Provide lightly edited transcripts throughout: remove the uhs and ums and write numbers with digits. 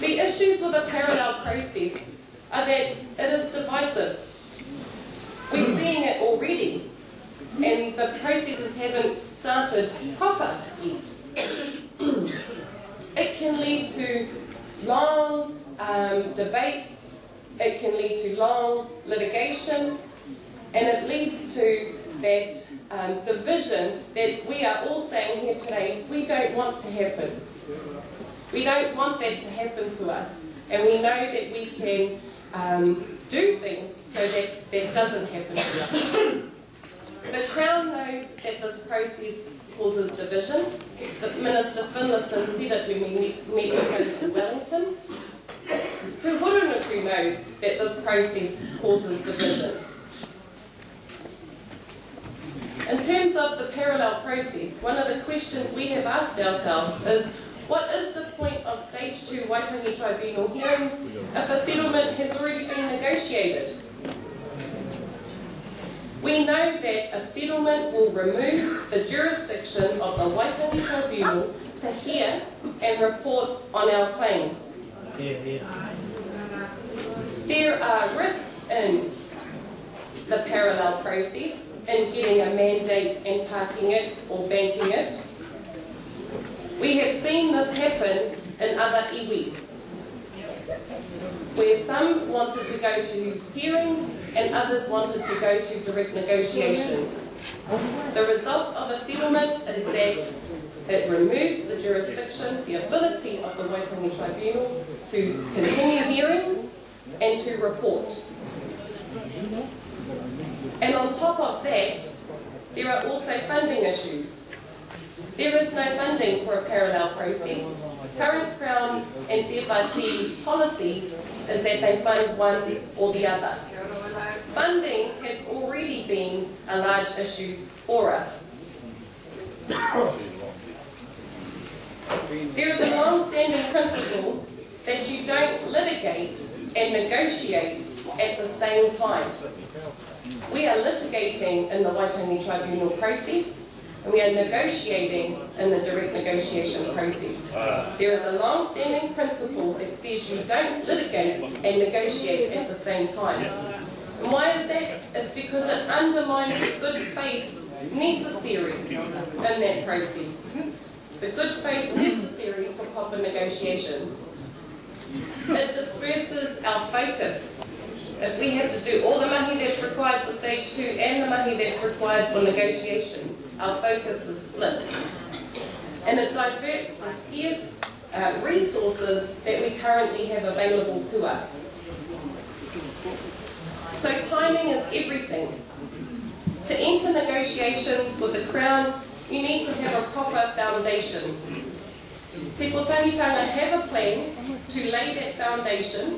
The issues with a parallel process are that it is divisive. We're seeing it already, and the processes haven't started proper yet. It can lead to long debates, it can lead to long litigation, and it leads to that division that we are all saying here today we don't want to happen. We don't want that to happen to us, and we know that we can do things so that that doesn't happen to us. The Crown knows that this process causes division. The Minister Finlayson said it when we met with him in Wellington. Te Hurunukū knows that this process causes division. In terms of the parallel process, one of the questions we have asked ourselves is, what is the point of Stage 2 Waitangi Tribunal hearings if a settlement has already been negotiated? We know that a settlement will remove the jurisdiction of the Waitangi Tribunal to hear and report on our claims. There are risks in the parallel process, in getting a mandate and parking it or banking it. We have seen this happen in other iwi, where some wanted to go to hearings and others wanted to go to direct negotiations. The result of a settlement is that it removes the jurisdiction, the ability of the Waitangi Tribunal to continue hearings and to report. And on top of that, there are also funding issues. There is no funding for a parallel process. Current Crown and CFRT policies is that they fund one or the other. Funding has already been a large issue for us. There is a long-standing principle that you don't litigate and negotiate at the same time. We are litigating in the Waitangi Tribunal process, and we are negotiating in the direct negotiation process. There is a long-standing principle that says you don't litigate and negotiate at the same time. And why is that? It's because it undermines the good faith necessary in that process. The good faith necessary for proper negotiations. It disperses our focus. If we have to do all the mahi that's required for Stage 2 and the mahi that's required for negotiations, our focus is split. And it diverts the scarce resources that we currently have available to us. So timing is everything. To enter negotiations with the Crown, you need to have a proper foundation. Te Kotahitanga have a plan to lay that foundation,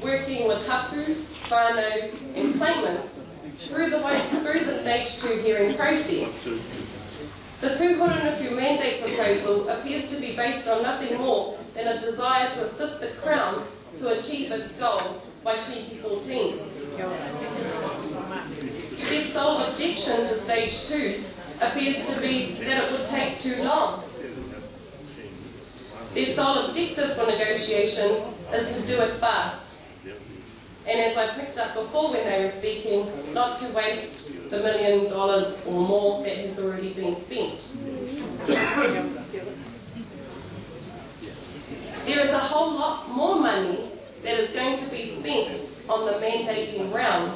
working with hapu, whānau and claimants through the Stage 2 hearing process. The Te Hurunukū mandate proposal appears to be based on nothing more than a desire to assist the Crown to achieve its goal by 2014. Their sole objection to Stage 2 appears to be that it would take too long. Their sole objective for negotiations is to do it fast. And as I picked up before when they were speaking, not to waste the $1 million or more that has already been spent. There is a whole lot more money that is going to be spent on the mandating round,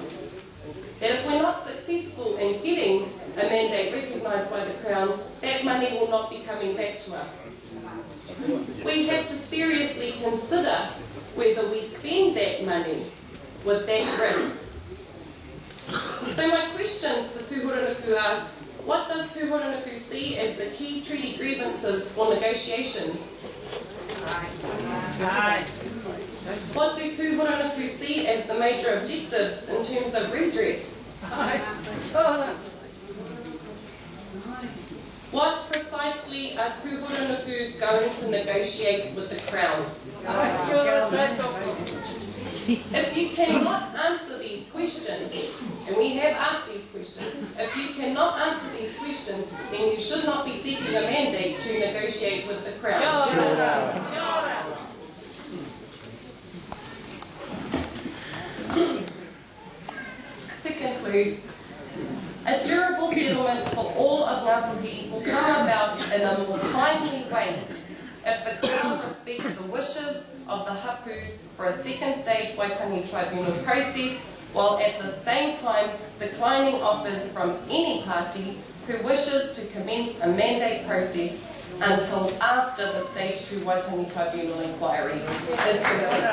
that if we're not successful in getting a mandate recognised by the Crown, that money will not be coming back to us. We have to seriously consider whether we spend that money with that risk. So my questions to Te Hurunukū are, what does Te Hurunukū see as the key treaty grievances for negotiations? What do Te Hurunukū see as the major objectives in terms of redress? What precisely are Te Hurunukū going to negotiate with the Crown? If you cannot answer these questions, and we have asked these questions, if you cannot answer these questions, then you should not be seeking a mandate to negotiate with the Crown. hapu. A durable settlement for all of Ngāpuhi will come about in a more timely way if the Crown respects the wishes of the hapu for a second stage Waitangi Tribunal process, while at the same time declining offers from any party who wishes to commence a mandate process until after the Stage 2 Waitangi Tribunal inquiry is complete.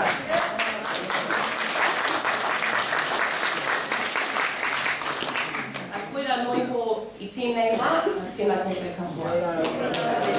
A koera noiho I tēnei wā, tēnā koutou katoa.